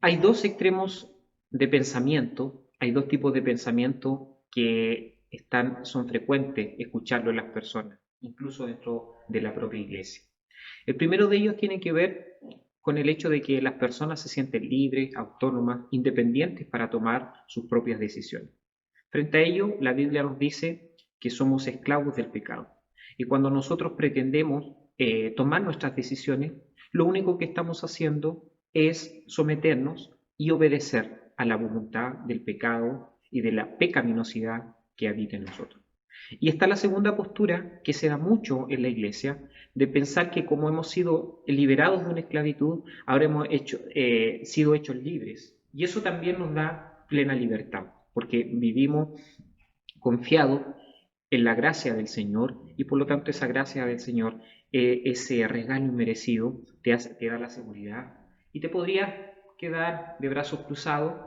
Hay dos extremos de pensamiento, hay dos tipos de pensamiento que son frecuentes escucharlo en las personas, incluso dentro de la propia iglesia. El primero de ellos tiene que ver con el hecho de que las personas se sienten libres, autónomas, independientes para tomar sus propias decisiones. Frente a ello, la Biblia nos dice que somos esclavos del pecado. Y cuando nosotros pretendemos tomar nuestras decisiones, lo único que estamos haciendo es someternos y obedecer a la voluntad del pecado y de la pecaminosidad que habita en nosotros. Y está la segunda postura que se da mucho en la iglesia, de pensar que como hemos sido liberados de una esclavitud, ahora sido hechos libres. Y eso también nos da plena libertad, porque vivimos confiados en la gracia del Señor y por lo tanto esa gracia del Señor, ese regalo inmerecido, te da la seguridad y te podrías quedar de brazos cruzados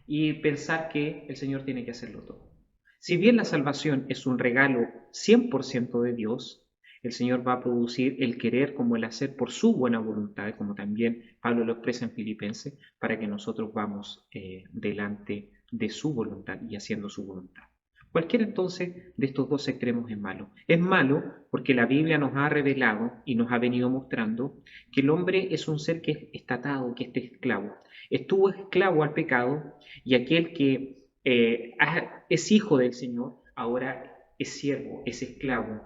y pensar que el Señor tiene que hacerlo todo. Si bien la salvación es un regalo 100% de Dios, el Señor va a producir el querer como el hacer por su buena voluntad, como también Pablo lo expresa en Filipenses, para que nosotros vamos delante de su voluntad y haciendo su voluntad. Cualquiera entonces de estos dos extremos es malo. Es malo porque la Biblia nos ha revelado y nos ha venido mostrando que el hombre es un ser que está atado, que está esclavo. Estuvo esclavo al pecado y aquel que es hijo del Señor, ahora es siervo, es esclavo.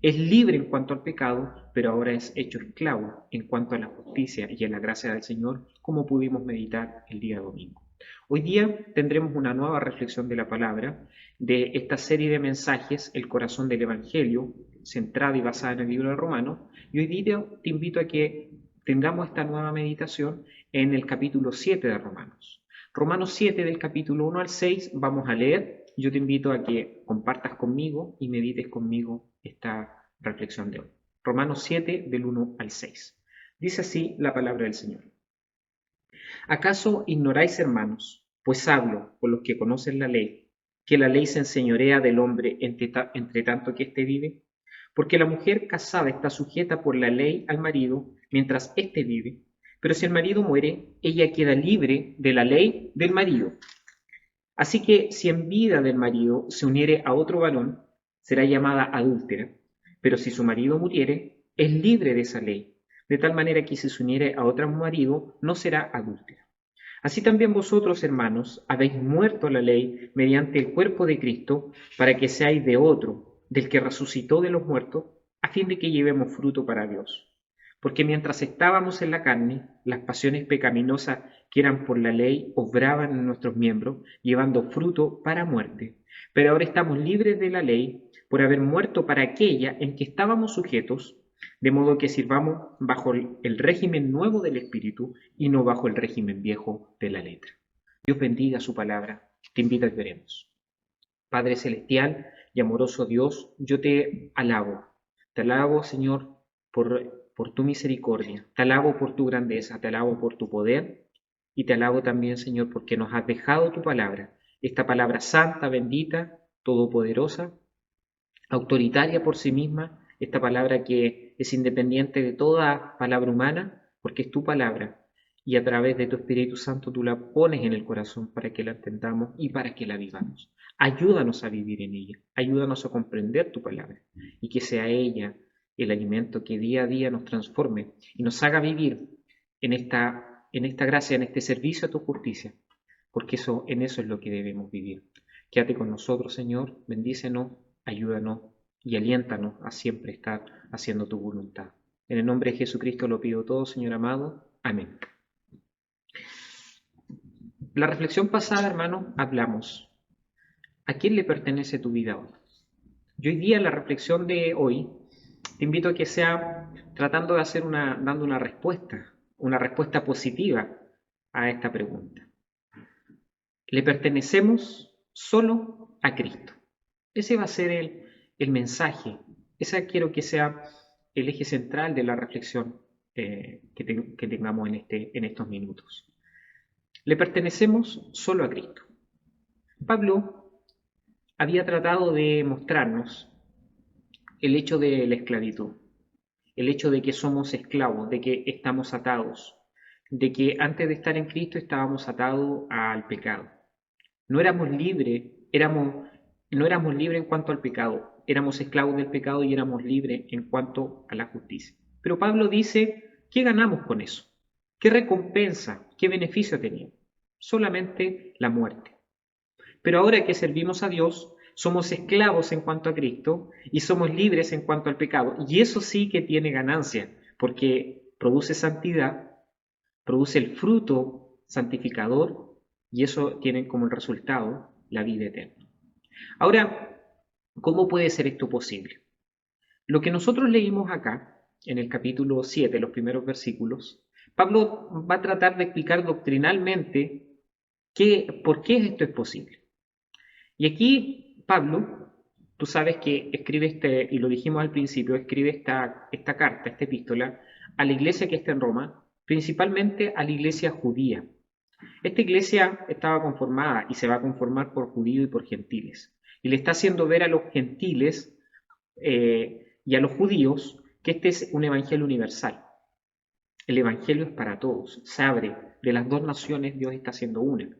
Es libre en cuanto al pecado, pero ahora es hecho esclavo en cuanto a la justicia y a la gracia del Señor, como pudimos meditar el día domingo. Hoy día tendremos una nueva reflexión de la palabra, de esta serie de mensajes, el corazón del Evangelio, centrada y basada en el libro de Romanos, y hoy día te invito a que tengamos esta nueva meditación en el capítulo 7 de Romanos. Romanos 7 del capítulo 1 al 6 vamos a leer. Yo te invito a que compartas conmigo y medites conmigo esta reflexión de hoy. Romanos 7 del 1 al 6. Dice así la palabra del Señor. ¿Acaso ignoráis, hermanos, pues hablo con los que conocen la ley, que la ley se enseñorea del hombre entre tanto que éste vive? Porque la mujer casada está sujeta por la ley al marido mientras éste vive, pero si el marido muere, ella queda libre de la ley del marido. Así que si en vida del marido se uniere a otro varón, será llamada adúltera, pero si su marido muriere, es libre de esa ley, de tal manera que si se uniere a otro marido, no será adúltera. Así también vosotros, hermanos, habéis muerto a la ley mediante el cuerpo de Cristo, para que seáis de otro, del que resucitó de los muertos, a fin de que llevemos fruto para Dios. Porque mientras estábamos en la carne, las pasiones pecaminosas que eran por la ley obraban en nuestros miembros, llevando fruto para muerte. Pero ahora estamos libres de la ley por haber muerto para aquella en que estábamos sujetos, de modo que sirvamos bajo el régimen nuevo del Espíritu y no bajo el régimen viejo de la letra. Dios bendiga su palabra. Te invito a que veremos. Padre celestial y amoroso Dios, yo te alabo. Te alabo, Señor, por tu misericordia. Te alabo por tu grandeza. Te alabo por tu poder. Y te alabo también, Señor, porque nos has dejado tu palabra. Esta palabra santa, bendita, todopoderosa, autoritaria por sí misma, esta palabra que es independiente de toda palabra humana, porque es tu palabra, y a través de tu Espíritu Santo tú la pones en el corazón para que la entendamos y para que la vivamos. Ayúdanos a vivir en ella, ayúdanos a comprender tu palabra, y que sea ella el alimento que día a día nos transforme y nos haga vivir en esta gracia, en este servicio a tu justicia, porque en eso es lo que debemos vivir. Quédate con nosotros, Señor, bendícenos, ayúdanos y aliéntanos a siempre estar haciendo tu voluntad. En el nombre de Jesucristo lo pido todo, Señor amado. Amén. La reflexión pasada, hermano, hablamos. ¿A quién le pertenece tu vida hoy? Y hoy día, la reflexión de hoy, te invito a que sea tratando de dando una respuesta positiva a esta pregunta. Le pertenecemos solo a Cristo. Ese va a ser el mensaje. Ese quiero que sea el eje central de la reflexión que tengamos en estos minutos. Le pertenecemos solo a Cristo. Pablo había tratado de mostrarnos el hecho de la esclavitud, el hecho de que somos esclavos, de que estamos atados. de que antes de estar en Cristo estábamos atados al pecado. No éramos libres, no éramos libres en cuanto al pecado, éramos esclavos del pecado y éramos libres en cuanto a la justicia. Pero Pablo dice, ¿qué ganamos con eso? ¿Qué recompensa, qué beneficio teníamos? Solamente la muerte. Pero ahora que servimos a Dios, somos esclavos en cuanto a Cristo y somos libres en cuanto al pecado. Y eso sí que tiene ganancia, porque produce santidad, produce el fruto santificador y eso tiene como resultado la vida eterna. Ahora, ¿cómo puede ser esto posible? Lo que nosotros leímos acá, en el capítulo 7, los primeros versículos, Pablo va a tratar de explicar doctrinalmente por qué esto es posible. Y aquí Pablo, tú sabes que escribe y lo dijimos al principio, escribe esta carta, esta epístola, a la iglesia que está en Roma, principalmente a la iglesia judía. Esta iglesia estaba conformada y se va a conformar por judíos y por gentiles. Y le está haciendo ver a los gentiles y a los judíos que este es un evangelio universal. El evangelio es para todos, se abre. De las dos naciones Dios está haciendo una.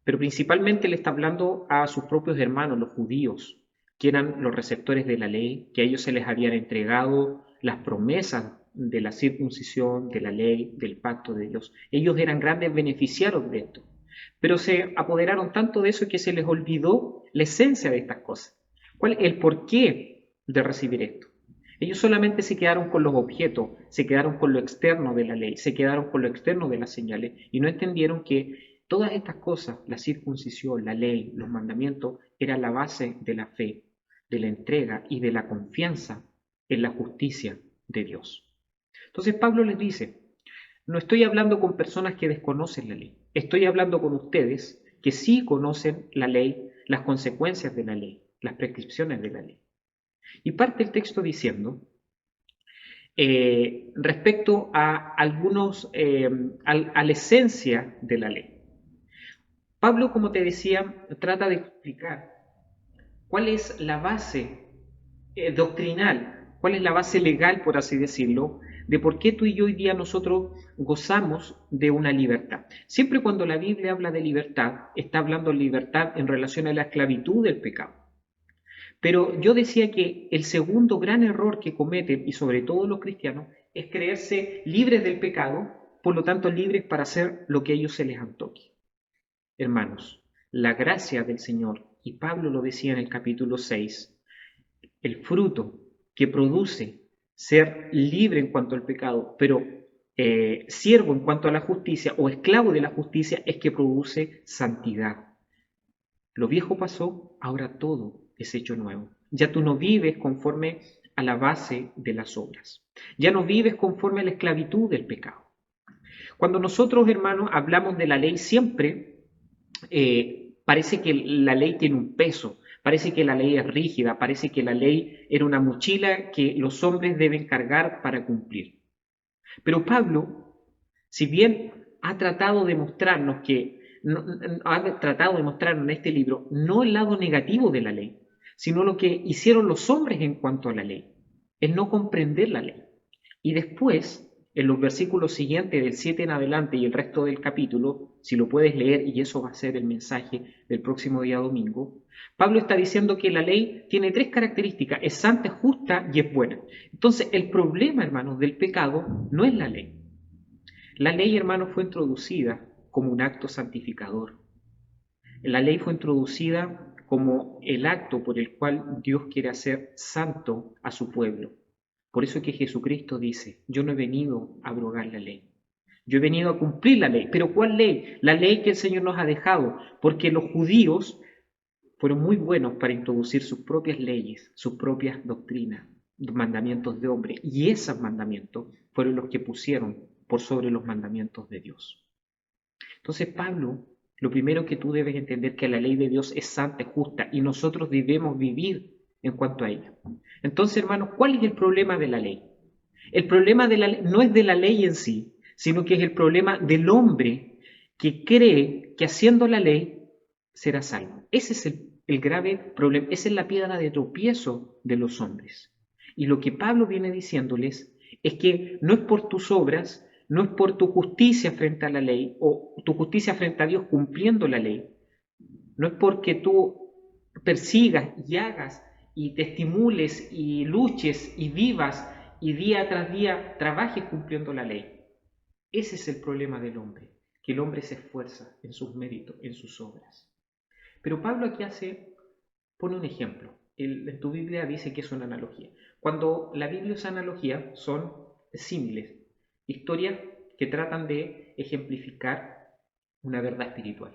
Pero principalmente le está hablando a sus propios hermanos, los judíos, que eran los receptores de la ley, que a ellos se les habían entregado las promesas de la circuncisión, de la ley, del pacto de Dios. Ellos eran grandes beneficiarios de esto, pero se apoderaron tanto de eso que se les olvidó la esencia de estas cosas. ¿Cuál es el porqué de recibir esto? Ellos solamente se quedaron con los objetos, se quedaron con lo externo de la ley, se quedaron con lo externo de las señales y no entendieron que todas estas cosas, la circuncisión, la ley, los mandamientos, eran la base de la fe, de la entrega y de la confianza en la justicia de Dios. Entonces Pablo les dice, no estoy hablando con personas que desconocen la ley, estoy hablando con ustedes que sí conocen la ley, las consecuencias de la ley, las prescripciones de la ley. Y parte el texto diciendo, respecto a a la esencia de la ley. Pablo, como te decía, trata de explicar cuál es la base doctrinal, cuál es la base legal, por así decirlo, de por qué tú y yo hoy día nosotros gozamos de una libertad. Siempre cuando la Biblia habla de libertad, está hablando de libertad en relación a la esclavitud del pecado. Pero yo decía que el segundo gran error que cometen, y sobre todo los cristianos, es creerse libres del pecado, por lo tanto libres para hacer lo que a ellos se les antoje. Hermanos, la gracia del Señor, y Pablo lo decía en el capítulo 6, el fruto que produce ser libre en cuanto al pecado, pero siervo en cuanto a la justicia o esclavo de la justicia, es que produce santidad. Lo viejo pasó, ahora todo es hecho nuevo. Ya tú no vives conforme a la base de las obras. Ya no vives conforme a la esclavitud del pecado. Cuando nosotros, hermanos, hablamos de la ley, siempre parece que la ley tiene un peso, parece que la ley es rígida, parece que la ley era una mochila que los hombres deben cargar para cumplir. Pero Pablo, si bien ha tratado de mostrarnos ha tratado de mostrar en este libro no el lado negativo de la ley, sino lo que hicieron los hombres en cuanto a la ley, el no comprender la ley. Y después, en los versículos siguientes del 7 en adelante y el resto del capítulo, si lo puedes leer, y eso va a ser el mensaje del próximo día domingo, Pablo está diciendo que la ley tiene tres características: es santa, es justa y es buena. Entonces, el problema, hermanos, del pecado no es la ley. La ley, hermanos, fue introducida como un acto santificador. La ley fue introducida como el acto por el cual Dios quiere hacer santo a su pueblo. Por eso es que Jesucristo dice, yo no he venido a abrogar la ley. Yo he venido a cumplir la ley. ¿Pero cuál ley? La ley que el Señor nos ha dejado. Porque los judíos fueron muy buenos para introducir sus propias leyes, sus propias doctrinas, mandamientos de hombre. Y esos mandamientos fueron los que pusieron por sobre los mandamientos de Dios. Entonces Pablo, lo primero que tú debes entender es que la ley de Dios es santa, es justa, y nosotros debemos vivir en cuanto a ella. Entonces, hermanos, ¿cuál es el problema de la ley? El problema de la ley no es de la ley en sí, sino que es el problema del hombre que cree que haciendo la ley será salvo. Ese es el grave problema, esa es la piedra de tropiezo de los hombres. Y lo que Pablo viene diciéndoles es que no es por tus obras, no es por tu justicia frente a la ley o tu justicia frente a Dios cumpliendo la ley, no es porque tú persigas y hagas y te estimules y luches y vivas y día tras día trabajes cumpliendo la ley. Ese es el problema del hombre, que el hombre se esfuerza en sus méritos, en sus obras. Pero Pablo aquí pone un ejemplo. En tu Biblia dice que es una analogía. Cuando la Biblia usa analogía, son símiles, historias que tratan de ejemplificar una verdad espiritual.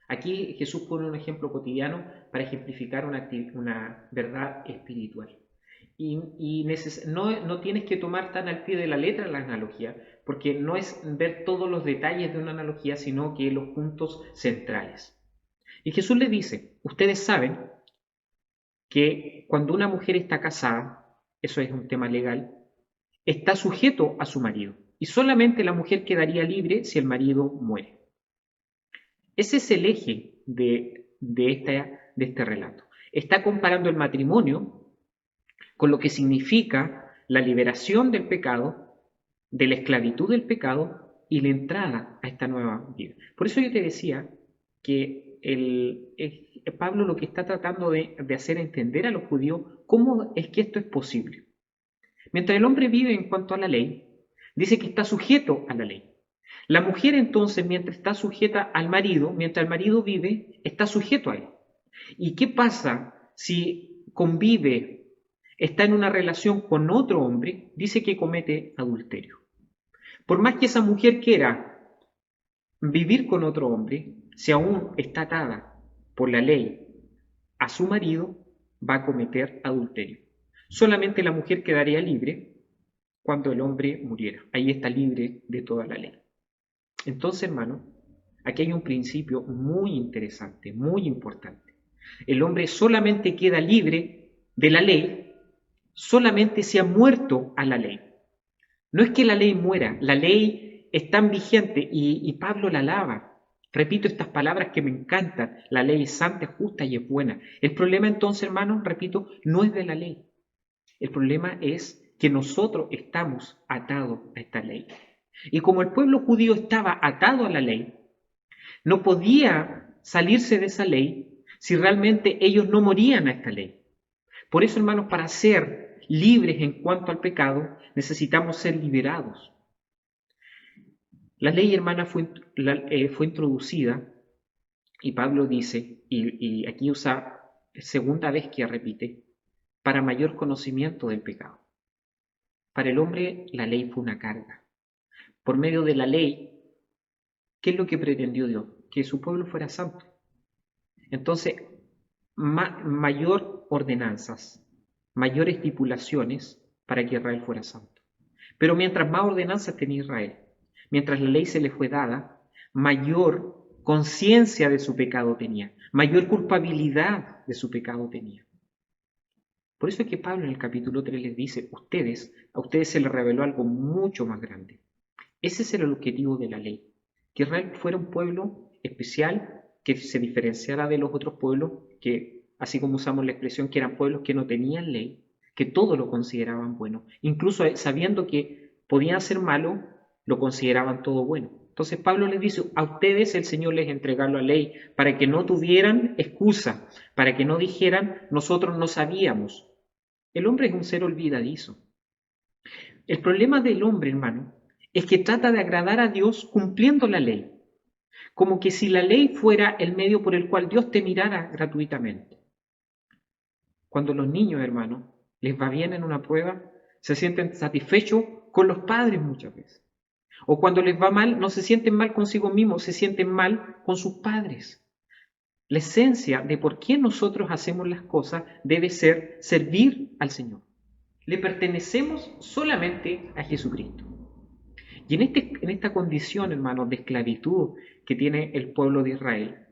Aquí Jesús pone un ejemplo cotidiano para ejemplificar una verdad espiritual. No tienes que tomar tan al pie de la letra la analogía, porque no es ver todos los detalles de una analogía, sino que los puntos centrales. Y Jesús le dice, ustedes saben que cuando una mujer está casada, eso es un tema legal, está sujeto a su marido, y solamente la mujer quedaría libre si el marido muere. Ese es el eje de este relato. Está comparando el matrimonio con lo que significa la liberación del pecado, de la esclavitud del pecado y la entrada a esta nueva vida. Por eso yo te decía que Pablo lo que está tratando de hacer entender a los judíos cómo es que esto es posible. Mientras el hombre vive en cuanto a la ley, dice que está sujeto a la ley. La mujer entonces, mientras está sujeta al marido, mientras el marido vive, está sujeto a él. ¿Y qué pasa si convive, está en una relación con otro hombre? Dice que comete adulterio. Por más que esa mujer quiera vivir con otro hombre, si aún está atada por la ley a su marido, va a cometer adulterio. Solamente la mujer quedaría libre cuando el hombre muriera. Ahí está libre de toda la ley. Entonces, hermano, aquí hay un principio muy interesante, muy importante. El hombre solamente queda libre de la ley, solamente si ha muerto a la ley. No es que la ley muera, la ley está vigente y Pablo la alaba. Repito estas palabras que me encantan, la ley es santa, es justa y es buena. El problema entonces, hermanos, repito, no es de la ley. El problema es que nosotros estamos atados a esta ley. Y como el pueblo judío estaba atado a la ley, no podía salirse de esa ley si realmente ellos no morían a esta ley. Por eso, hermanos, para ser libres en cuanto al pecado, necesitamos ser liberados. La ley, hermana, fue introducida, y Pablo dice, y aquí usa segunda vez que repite, para mayor conocimiento del pecado. Para el hombre, la ley fue una carga. Por medio de la ley, ¿qué es lo que pretendió Dios? Que su pueblo fuera santo. Entonces, mayor ordenanzas, mayor estipulaciones para que Israel fuera santo. Pero mientras más ordenanzas tenía Israel, mientras la ley se le fue dada, mayor conciencia de su pecado tenía, mayor culpabilidad de su pecado tenía. Por eso es que Pablo en el capítulo 3 les dice, a ustedes se les reveló algo mucho más grande. Ese es el objetivo de la ley, que Israel fuera un pueblo especial, que se diferenciara de los otros pueblos, que así como usamos la expresión que eran pueblos que no tenían ley, que todo lo consideraban bueno, incluso sabiendo que podían ser malos, lo consideraban todo bueno. Entonces Pablo les dice, a ustedes el Señor les entregó la ley para que no tuvieran excusa, para que no dijeran, nosotros no sabíamos. El hombre es un ser olvidadizo. El problema del hombre, hermano, es que trata de agradar a Dios cumpliendo la ley, como que si la ley fuera el medio por el cual Dios te mirara gratuitamente. Cuando los niños, hermano, les va bien en una prueba, se sienten satisfechos con los padres muchas veces. O cuando les va mal, no se sienten mal consigo mismos, se sienten mal con sus padres. La esencia de por qué nosotros hacemos las cosas debe ser servir al Señor. Le pertenecemos solamente a Jesucristo. Y en esta condición, hermanos, de esclavitud que tiene el pueblo de Israel,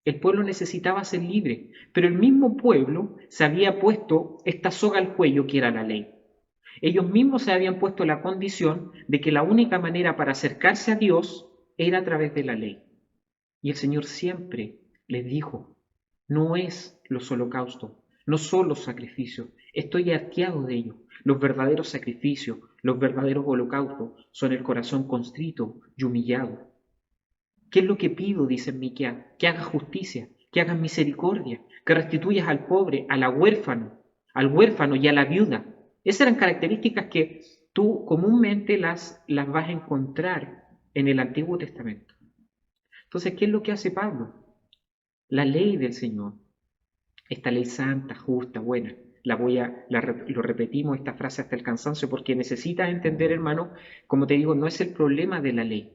el pueblo necesitaba ser libre, pero el mismo pueblo se había puesto esta soga al cuello que era la ley. Ellos mismos se habían puesto la condición de que la única manera para acercarse a Dios era a través de la ley. Y el Señor siempre les dijo, no es los holocaustos, no son los sacrificios. Estoy hastiado de ellos. Los verdaderos sacrificios, los verdaderos holocaustos son el corazón constrito y humillado. ¿Qué es lo que pido? Dice Miqueas, que hagas justicia, que hagas misericordia, que restituyas al pobre, al huérfano y a la viuda. Esas eran características que tú comúnmente las vas a encontrar en el Antiguo Testamento. Entonces, ¿qué es lo que hace Pablo? La ley del Señor, esta ley santa, justa, buena, lo repetimos esta frase hasta el cansancio porque necesitas entender, hermano, como te digo, no es el problema de la ley.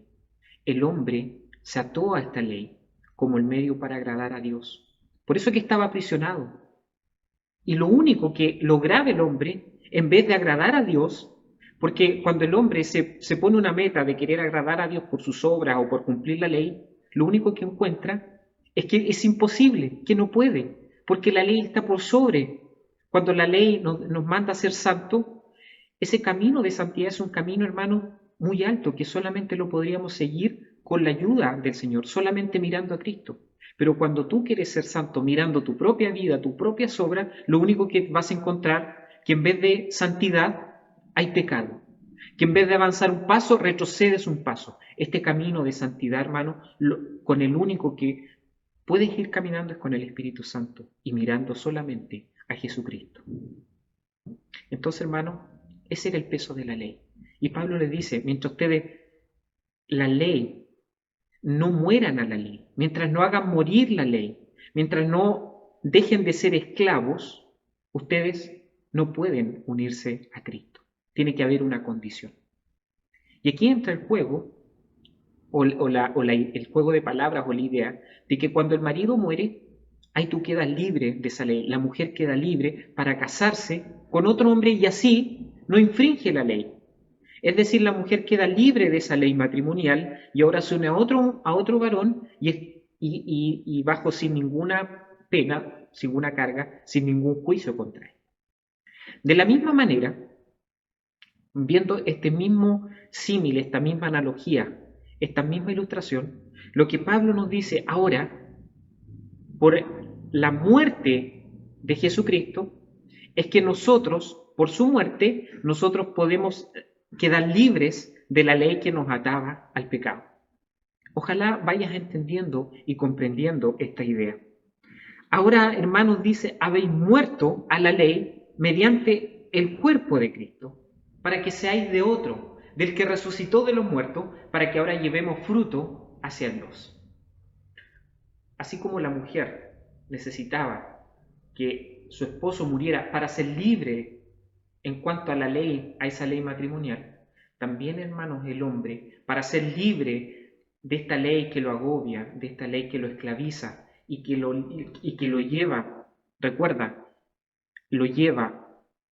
El hombre se ató a esta ley como el medio para agradar a Dios. Por eso es que estaba aprisionado. Y lo único que lograba el hombre, en vez de agradar a Dios, porque cuando el hombre se pone una meta de querer agradar a Dios por sus obras o por cumplir la ley, lo único que encuentra es que es imposible, que no puede, porque la ley está por sobre. Cuando la ley nos manda a ser santos, ese camino de santidad es un camino, hermano, muy alto, que solamente lo podríamos seguir con la ayuda del Señor, solamente mirando a Cristo. Pero cuando tú quieres ser santo mirando tu propia vida, tu propia obras, lo único que vas a encontrar que en vez de santidad hay pecado. Que en vez de avanzar un paso, retrocedes un paso. Este camino de santidad, hermano, con el único que puedes ir caminando es con el Espíritu Santo y mirando solamente a Jesucristo. Entonces, hermano, ese era el peso de la ley. Y Pablo le dice, mientras ustedes, la ley, no mueran a la ley, mientras no hagan morir la ley, mientras no dejen de ser esclavos, ustedes no pueden unirse a Cristo. Tiene que haber una condición. Y aquí entra el juego, el juego de palabras o la idea de que cuando el marido muere, ahí tú quedas libre de esa ley. La mujer queda libre para casarse con otro hombre y así no infringe la ley. Es decir, la mujer queda libre de esa ley matrimonial y ahora se une a otro varón y bajo sin ninguna pena, sin ninguna carga, sin ningún juicio contra él. De la misma manera, viendo este mismo símil, esta misma analogía, esta misma ilustración, lo que Pablo nos dice ahora, por la muerte de Jesucristo, es que nosotros, por su muerte, nosotros podemos quedar libres de la ley que nos ataba al pecado. Ojalá vayas entendiendo y comprendiendo esta idea. Ahora, hermanos, dice, habéis muerto a la ley mediante el cuerpo de Cristo, para que seáis de otro, del que resucitó de los muertos, para que ahora llevemos fruto hacia Dios. Así como la mujer necesitaba que su esposo muriera para ser libre en cuanto a la ley, a esa ley matrimonial, también, hermanos, el hombre, para ser libre de esta ley que lo agobia, de esta ley que lo esclaviza y que lo lleva, recuerda, lo lleva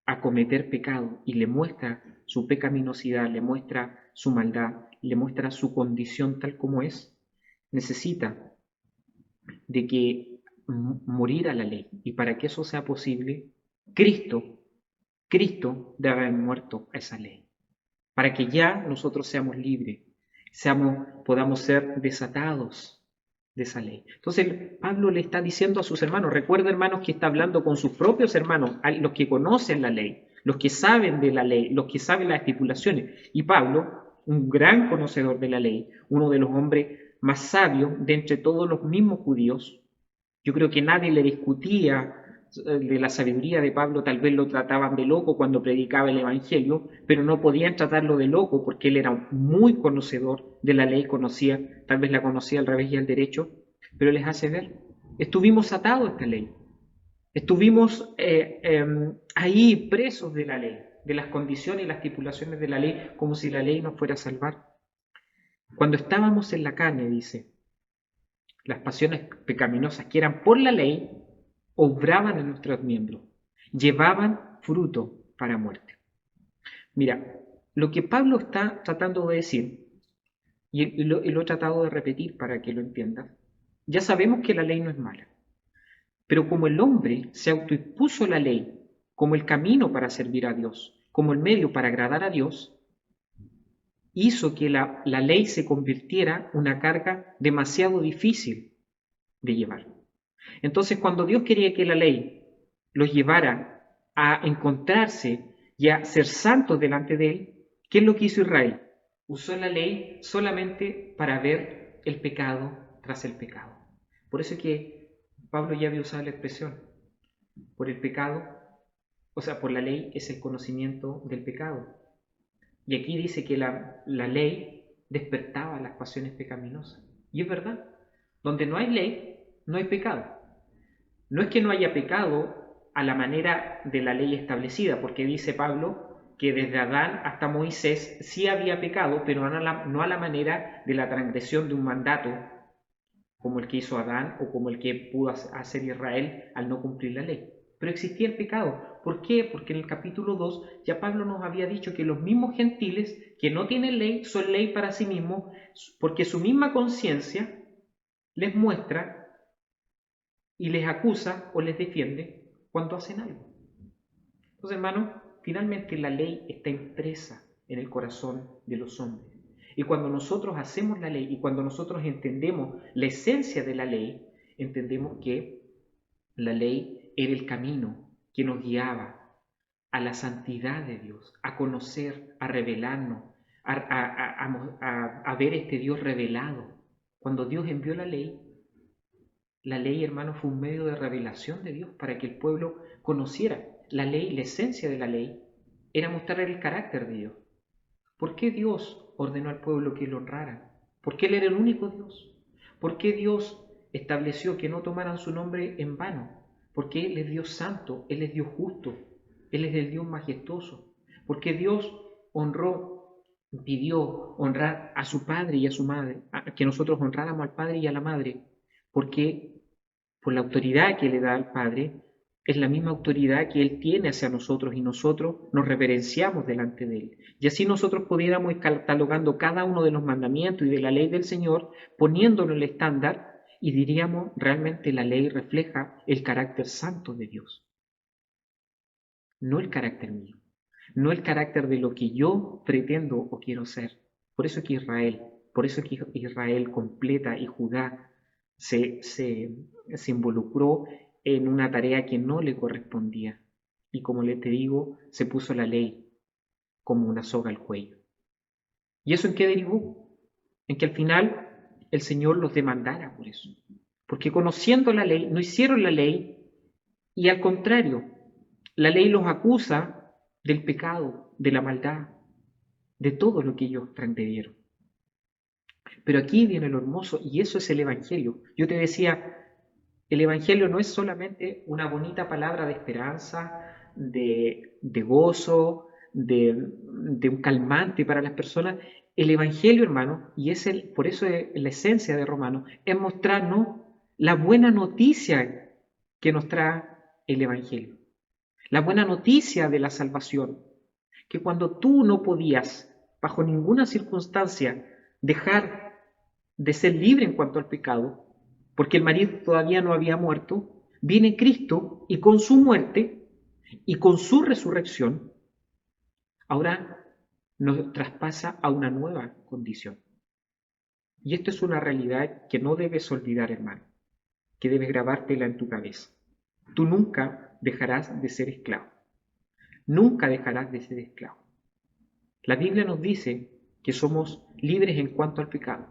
a cometer pecado y le muestra su pecaminosidad, le muestra su maldad, le muestra su condición tal como es, necesita de que morir a la ley. Y para que eso sea posible, Cristo debe haber muerto a esa ley. Para que ya nosotros seamos libres, podamos ser desatados de esa ley. Entonces Pablo le está diciendo a sus hermanos, recuerda, hermanos, que está hablando con sus propios hermanos, los que conocen la ley, los que saben de la ley, los que saben las estipulaciones. Y Pablo, un gran conocedor de la ley, uno de los hombres más sabios de entre todos los mismos judíos, yo creo que nadie le discutía de la sabiduría de Pablo, tal vez lo trataban de loco cuando predicaba el Evangelio, pero no podían tratarlo de loco porque él era muy conocedor de la ley, tal vez la conocía al revés y al derecho, pero les hace ver, estuvimos atados a esta ley, estuvimos ahí presos de la ley, de las condiciones y las estipulaciones de la ley, como si la ley nos fuera a salvar. Cuando estábamos en la carne, dice, las pasiones pecaminosas que eran por la ley, obraban en nuestros miembros, llevaban fruto para muerte. Mira, lo que Pablo está tratando de decir, y lo he tratado de repetir para que lo entiendas, ya sabemos que la ley no es mala, pero como el hombre se autoimpuso la ley como el camino para servir a Dios, como el medio para agradar a Dios, hizo que la ley se convirtiera en una carga demasiado difícil de llevar. Entonces, cuando Dios quería que la ley los llevara a encontrarse y a ser santos delante de Él, ¿qué es lo que hizo Israel? Usó la ley solamente para ver el pecado tras el pecado. Por eso es que Pablo ya había usado la expresión, por el pecado, o sea, por la ley es el conocimiento del pecado. Y aquí dice que la ley despertaba las pasiones pecaminosas. Y es verdad, donde no hay ley, no hay pecado. No es que no haya pecado a la manera de la ley establecida, porque dice Pablo que desde Adán hasta Moisés sí había pecado, pero no a la manera de la transgresión de un mandato, como el que hizo Adán o como el que pudo hacer Israel al no cumplir la ley. Pero existía el pecado. ¿Por qué? Porque en el capítulo 2 ya Pablo nos había dicho que los mismos gentiles que no tienen ley son ley para sí mismos, porque su misma conciencia les muestra y les acusa o les defiende cuando hacen algo. Entonces, hermanos, finalmente la ley está impresa en el corazón de los hombres. Y cuando nosotros hacemos la ley y cuando nosotros entendemos la esencia de la ley, entendemos que la ley era el camino que nos guiaba a la santidad de Dios, a conocer, a revelarnos, a ver este Dios revelado. Cuando Dios envió la ley, hermano, fue un medio de revelación de Dios para que el pueblo conociera. La ley, la esencia de la ley, era mostrar el carácter de Dios. ¿Por qué Dios ordenó al pueblo que lo honrara? Porque Él era el único Dios. ¿Por qué Dios estableció que no tomaran su nombre en vano? Porque Él es Dios santo, Él es Dios justo, Él es el Dios majestuoso. Porque Dios pidió honrar a su padre y a su madre, que nosotros honráramos al padre y a la madre, porque por la autoridad que le da al Padre, es la misma autoridad que Él tiene hacia nosotros y nosotros nos reverenciamos delante de Él. Y así nosotros pudiéramos ir catalogando cada uno de los mandamientos y de la ley del Señor, poniéndolo en el estándar y diríamos realmente la ley refleja el carácter santo de Dios, no el carácter mío, no el carácter de lo que yo pretendo o quiero ser. Por eso que Israel completa y Judá se involucró en una tarea que no le correspondía. Y como te digo, se puso la ley como una soga al cuello. ¿Y eso en qué derivó? En que al final el Señor los demandara por eso. Porque conociendo la ley, no hicieron la ley y al contrario, la ley los acusa del pecado, de la maldad, de todo lo que ellos transgredieron. Pero aquí viene lo hermoso y eso es el Evangelio. Yo te decía, el Evangelio no es solamente una bonita palabra de esperanza, de gozo, de un calmante para las personas. El Evangelio, hermano, y por eso es la esencia de Romanos, es mostrarnos la buena noticia que nos trae el Evangelio. La buena noticia de la salvación. Que cuando tú no podías, bajo ninguna circunstancia, dejar de ser libre en cuanto al pecado, porque el marido todavía no había muerto, viene Cristo y con su muerte y con su resurrección, ahora nos traspasa a una nueva condición. Y esto es una realidad que no debes olvidar, hermano, que debes grabártela en tu cabeza. Tú nunca dejarás de ser esclavo. Nunca dejarás de ser esclavo. La Biblia nos dice que somos libres en cuanto al pecado.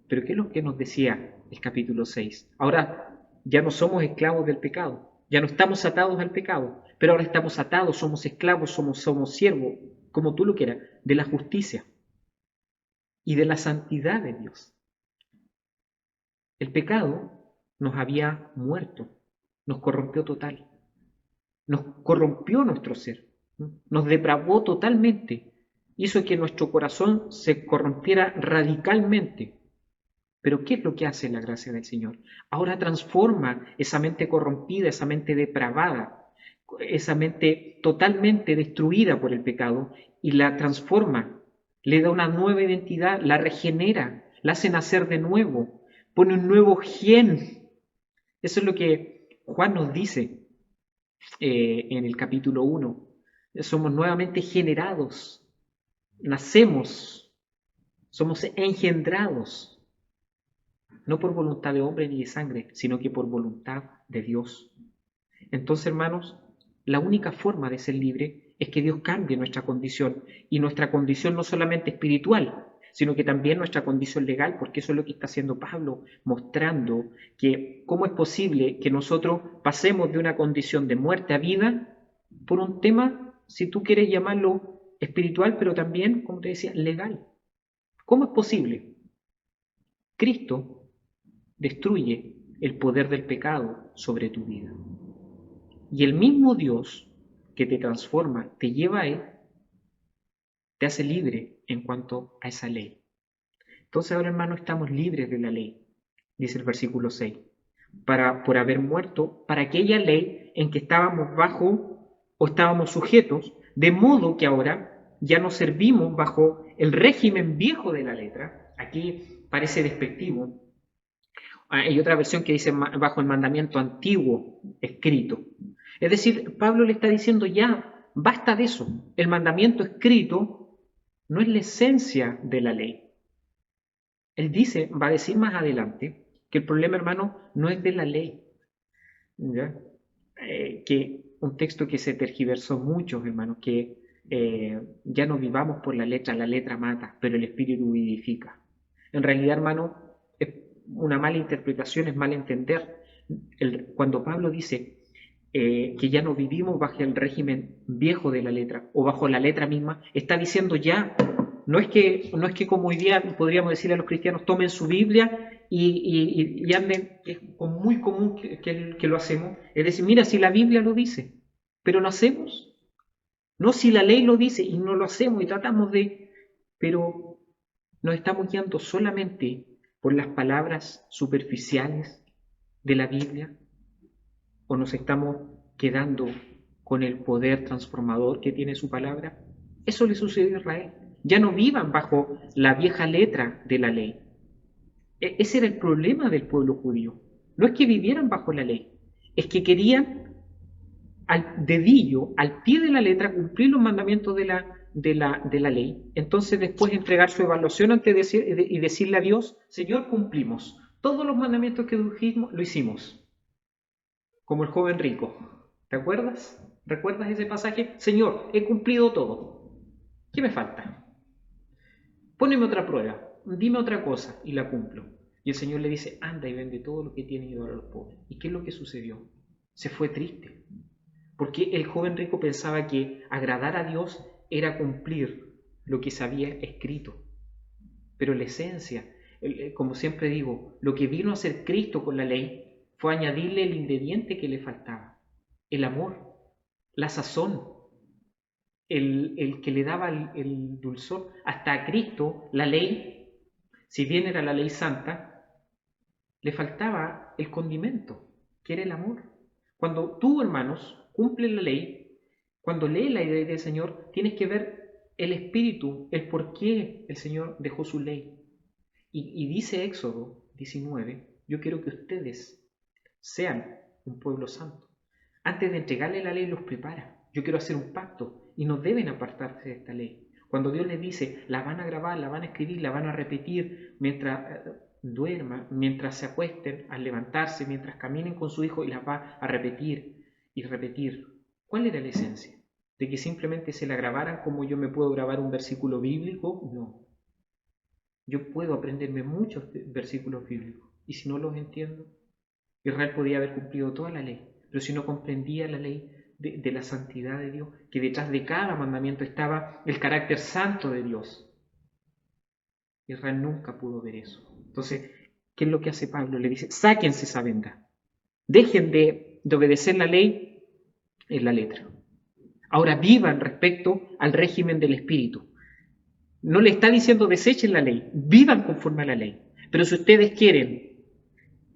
Pero ¿qué es lo que nos decía el capítulo 6? Ahora ya no somos esclavos del pecado, ya no estamos atados al pecado, pero ahora estamos atados, somos esclavos, somos siervos, como tú lo quieras, de la justicia y de la santidad de Dios. El pecado nos había muerto, nos corrompió total, nos corrompió nuestro ser, nos depravó totalmente, hizo que nuestro corazón se corrompiera radicalmente. Pero ¿qué es lo que hace la gracia del Señor? Ahora transforma esa mente corrompida, esa mente depravada, esa mente totalmente destruida por el pecado y la transforma, le da una nueva identidad, la regenera, la hace nacer de nuevo, pone un nuevo gen. Eso es lo que Juan nos dice en el capítulo 1. Somos nuevamente generados, nacemos, somos engendrados no por voluntad de hombre ni de sangre, sino que por voluntad de Dios. Entonces, hermanos, la única forma de ser libre es que Dios cambie nuestra condición, y nuestra condición no solamente espiritual, sino que también nuestra condición legal, porque eso es lo que está haciendo Pablo, mostrando que cómo es posible que nosotros pasemos de una condición de muerte a vida por un tema, si tú quieres llamarlo espiritual, pero también, como te decía, legal. ¿Cómo es posible? Cristo destruye el poder del pecado sobre tu vida. Y el mismo Dios que te transforma, te lleva a Él, te hace libre en cuanto a esa ley. Entonces ahora, hermano, estamos libres de la ley, dice el versículo 6, por haber muerto para aquella ley en que estábamos bajo o estábamos sujetos, de modo que ahora ya no servimos bajo el régimen viejo de la letra. Aquí parece despectivo. Hay otra versión que dice bajo el mandamiento antiguo escrito. Es decir, Pablo le está diciendo ya, basta de eso. El mandamiento escrito no es la esencia de la ley. Él dice, va a decir más adelante, que el problema, hermano, no es de la ley. ¿Ya? Que un texto que se tergiversó mucho, hermanos, que ya no vivamos por la letra mata, pero el espíritu vivifica. En realidad, hermano, es una mala interpretación, es mal entender. Cuando Pablo dice que ya no vivimos bajo el régimen viejo de la letra o bajo la letra misma, está diciendo ya, no es que como hoy día podríamos decirle a los cristianos, tomen su Biblia y anden, es muy común que lo hacemos, es decir, mira, si la Biblia lo dice, pero lo hacemos. No, si la ley lo dice y no lo hacemos y tratamos pero nos estamos guiando solamente por las palabras superficiales de la Biblia, o nos estamos quedando con el poder transformador que tiene su palabra. Eso le sucedió a Israel. Ya no vivan bajo la vieja letra de la ley. Ese era el problema del pueblo judío. No es que vivieran bajo la ley, es que querían al dedillo, al pie de la letra, cumplir los mandamientos de la ley. Entonces después entregar su evaluación y decirle a Dios, Señor, cumplimos. Todos los mandamientos que dijimos, lo hicimos. Como el joven rico. ¿Te acuerdas? ¿Recuerdas ese pasaje? Señor, he cumplido todo. ¿Qué me falta? Póneme otra prueba, dime otra cosa y la cumplo. Y el Señor le dice, anda y vende todo lo que tienes y dale a los pobres. ¿Y qué es lo que sucedió? Se fue triste. Porque el joven rico pensaba que agradar a Dios era cumplir lo que se había escrito. Pero la esencia, como siempre digo, lo que vino a hacer Cristo con la ley fue añadirle el ingrediente que le faltaba, el amor, la sazón, el que le daba el dulzor. Hasta a Cristo, la ley, si bien era la ley santa, le faltaba el condimento, que era el amor. Cuando tú, hermanos, cumples la ley, cuando lees la ley del Señor, tienes que ver el espíritu, el por qué el Señor dejó su ley. Y dice Éxodo 19, yo quiero que ustedes sean un pueblo santo. Antes de entregarle la ley los prepara. Yo quiero hacer un pacto y no deben apartarse de esta ley. Cuando Dios les dice, la van a grabar, la van a escribir, la van a repetir mientras duerman, mientras se acuesten, al levantarse, mientras caminen con su hijo, y las va a repetir y repetir. ¿Cuál era la esencia? ¿De que simplemente se la grabaran como yo me puedo grabar un versículo bíblico? No. Yo puedo aprenderme muchos versículos bíblicos y si no los entiendo, Israel podía haber cumplido toda la ley, pero si no comprendía la ley de la santidad de Dios, que detrás de cada mandamiento estaba el carácter santo de Dios, Israel nunca pudo ver eso. Entonces, ¿qué es lo que hace Pablo? Le dice, sáquense esa venda, dejen de obedecer la ley en la letra. Ahora vivan respecto al régimen del Espíritu. No le está diciendo desechen la ley, vivan conforme a la ley. Pero si ustedes quieren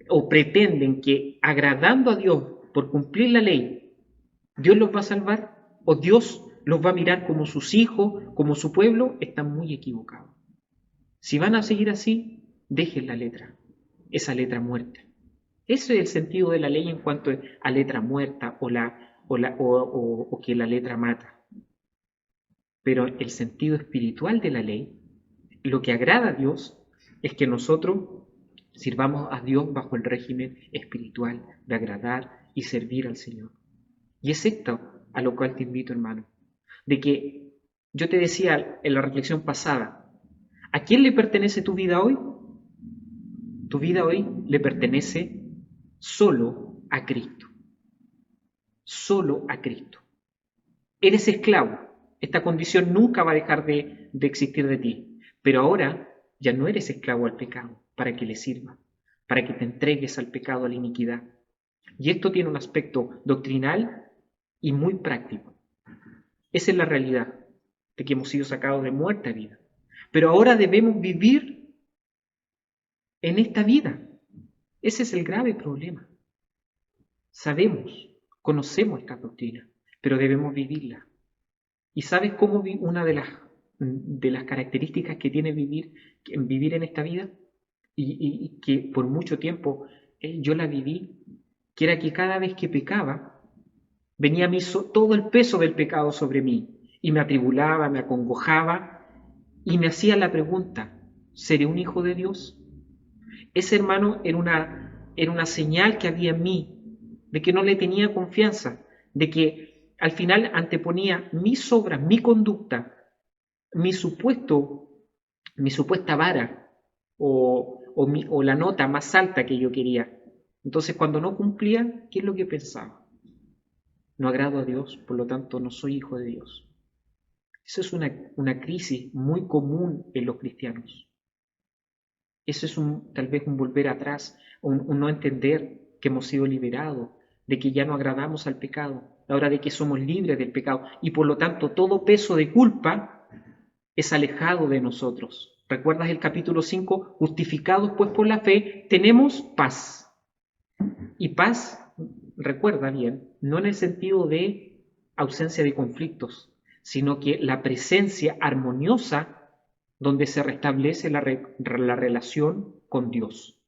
o pretenden que agradando a Dios por cumplir la ley, Dios los va a salvar o Dios los va a mirar como sus hijos, como su pueblo, están muy equivocados. Si van a seguir así, dejen la letra, esa letra muerta. Ese es el sentido de la ley en cuanto a letra muerta o que la letra mata. Pero el sentido espiritual de la ley, lo que agrada a Dios, es que nosotros sirvamos a Dios bajo el régimen espiritual de agradar y servir al Señor. Y es esto a lo cual te invito, hermano, de que yo te decía en la reflexión pasada, ¿a quién le pertenece tu vida hoy? Tu vida hoy le pertenece solo a Cristo, solo a Cristo. Eres esclavo, esta condición nunca va a dejar de existir de ti, pero ahora ya no eres esclavo al pecado para que le sirva, para que te entregues al pecado, a la iniquidad. Y esto tiene un aspecto doctrinal y muy práctico. Esa es la realidad de que hemos sido sacados de muerte a vida. Pero ahora debemos vivir en esta vida. Ese es el grave problema. Sabemos, conocemos esta doctrina, pero debemos vivirla. ¿Y sabes cómo una de las características que tiene vivir en esta vida? Y que por mucho tiempo yo la viví, que era que cada vez que pecaba, venía todo el peso del pecado sobre mí y me atribulaba, me acongojaba y me hacía la pregunta, ¿seré un hijo de Dios? Ese hermano era una señal que había en mí de que no le tenía confianza, de que al final anteponía mis obras, mi conducta, mi supuesta vara o la nota más alta que yo quería. Entonces cuando no cumplía, ¿qué es lo que pensaba? No agrado a Dios, por lo tanto no soy hijo de Dios. Esa es una crisis muy común en los cristianos. Eso es tal vez un volver atrás, un no entender que hemos sido liberados, de que ya no agradamos al pecado, ahora de que somos libres del pecado y por lo tanto todo peso de culpa es alejado de nosotros. ¿Recuerdas el capítulo 5? Justificados pues por la fe, tenemos paz. Y paz, recuerda bien, no en el sentido de ausencia de conflictos, sino que la presencia armoniosa donde se restablece la relación con Dios,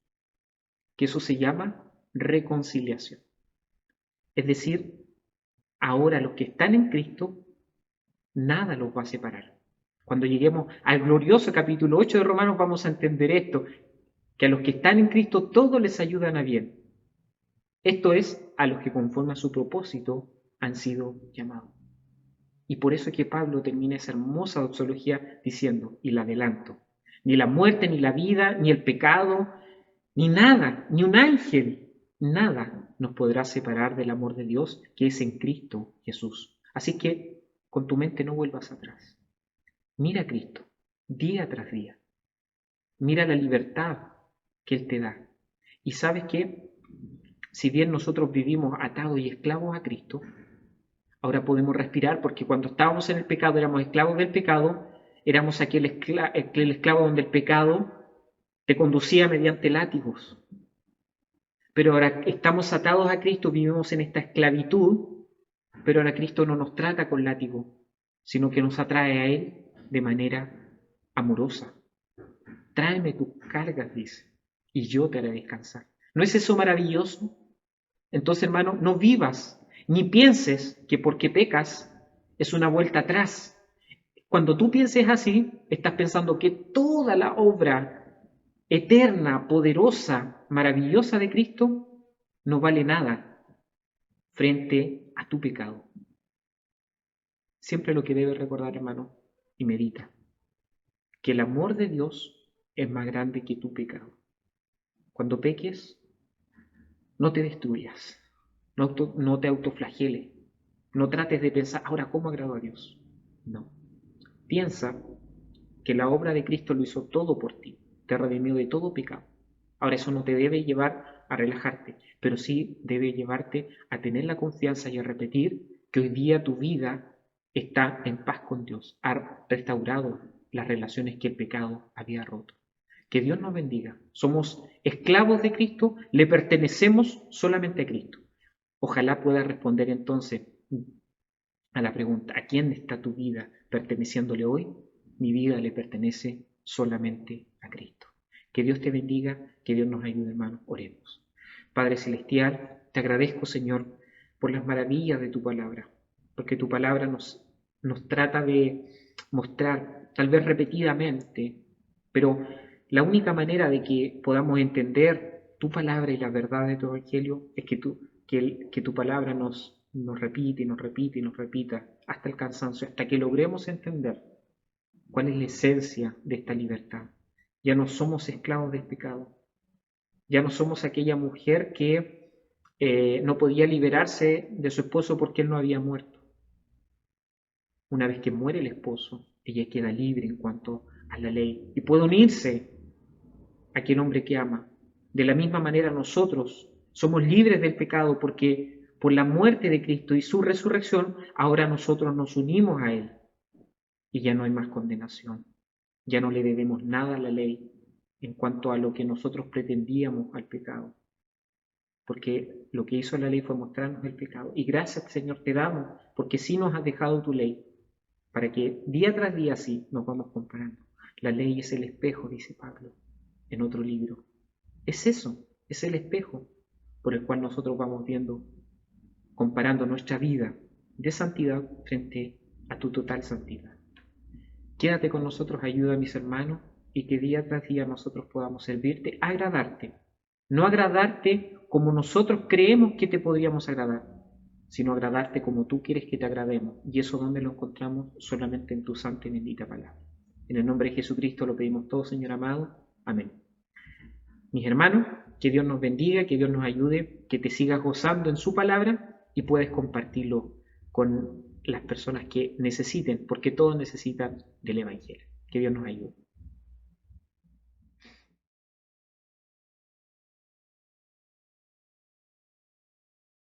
que eso se llama reconciliación. Es decir, ahora los que están en Cristo, nada los va a separar. Cuando lleguemos al glorioso capítulo 8 de Romanos vamos a entender esto, que a los que están en Cristo todo les ayudan a bien. Esto es, a los que conforme a su propósito han sido llamados. Y por eso es que Pablo termina esa hermosa doxología diciendo, y la adelanto, ni la muerte, ni la vida, ni el pecado, ni nada, ni un ángel, nada nos podrá separar del amor de Dios que es en Cristo Jesús. Así que con tu mente no vuelvas atrás. Mira a Cristo, día tras día. Mira la libertad que Él te da. Y sabes que, si bien nosotros vivimos atados y esclavos a Cristo, ahora podemos respirar porque cuando estábamos en el pecado éramos esclavos del pecado, éramos aquel esclavo donde el pecado te conducía mediante látigos. Pero ahora estamos atados a Cristo, vivimos en esta esclavitud, pero ahora Cristo no nos trata con látigo, sino que nos atrae a Él de manera amorosa. Tráeme tus cargas, dice, y yo te haré descansar. ¿No es eso maravilloso? Entonces, hermano, no vivas ni pienses que porque pecas es una vuelta atrás. Cuando tú pienses así, estás pensando que toda la obra eterna, poderosa, maravillosa de Cristo no vale nada frente a tu pecado. Siempre lo que debes recordar, hermano, y medita, que el amor de Dios es más grande que tu pecado. Cuando peques, no te destruyas, no te autoflageles, no trates de pensar, ahora, ¿cómo agrado a Dios? No. Piensa que la obra de Cristo lo hizo todo por ti, te redimió de todo pecado. Ahora, eso no te debe llevar a relajarte, pero sí debe llevarte a tener la confianza y a repetir que hoy día tu vida está en paz con Dios, ha restaurado las relaciones que el pecado había roto. Que Dios nos bendiga. Somos esclavos de Cristo, le pertenecemos solamente a Cristo. Ojalá puedas responder entonces a la pregunta, ¿a quién está tu vida perteneciéndole hoy? Mi vida le pertenece solamente a Cristo. Que Dios te bendiga, que Dios nos ayude, hermanos. Oremos. Padre Celestial, te agradezco, Señor, por las maravillas de tu palabra, porque tu palabra nos trata de mostrar, tal vez repetidamente, pero la única manera de que podamos entender tu palabra y la verdad de tu evangelio es que tu palabra nos repite y nos repite y nos repita hasta el cansancio, hasta que logremos entender cuál es la esencia de esta libertad. Ya no somos esclavos del pecado. Ya no somos aquella mujer que no podía liberarse de su esposo porque él no había muerto. Una vez que muere el esposo, ella queda libre en cuanto a la ley y puede unirse a aquel hombre que ama. De la misma manera nosotros somos libres del pecado porque por la muerte de Cristo y su resurrección, ahora nosotros nos unimos a Él y ya no hay más condenación. Ya no le debemos nada a la ley en cuanto a lo que nosotros pretendíamos al pecado. Porque lo que hizo la ley fue mostrarnos el pecado. Y gracias, Señor, te damos, porque sí nos has dejado tu ley, para que día tras día sí nos vamos comparando. La ley es el espejo, dice Pablo en otro libro. Es eso, es el espejo por el cual nosotros vamos viendo, comparando nuestra vida de santidad frente a tu total santidad. Quédate con nosotros, ayuda a mis hermanos, y que día tras día nosotros podamos servirte, agradarte. No agradarte como nosotros creemos que te podríamos agradar, sino agradarte como tú quieres que te agrademos. Y eso donde lo encontramos solamente en tu santa y bendita palabra. En el nombre de Jesucristo lo pedimos todo, Señor amado. Amén. Mis hermanos, que Dios nos bendiga, que Dios nos ayude, que te sigas gozando en su palabra y puedes compartirlo con las personas que necesiten, porque todos necesitan del Evangelio. Que Dios nos ayude.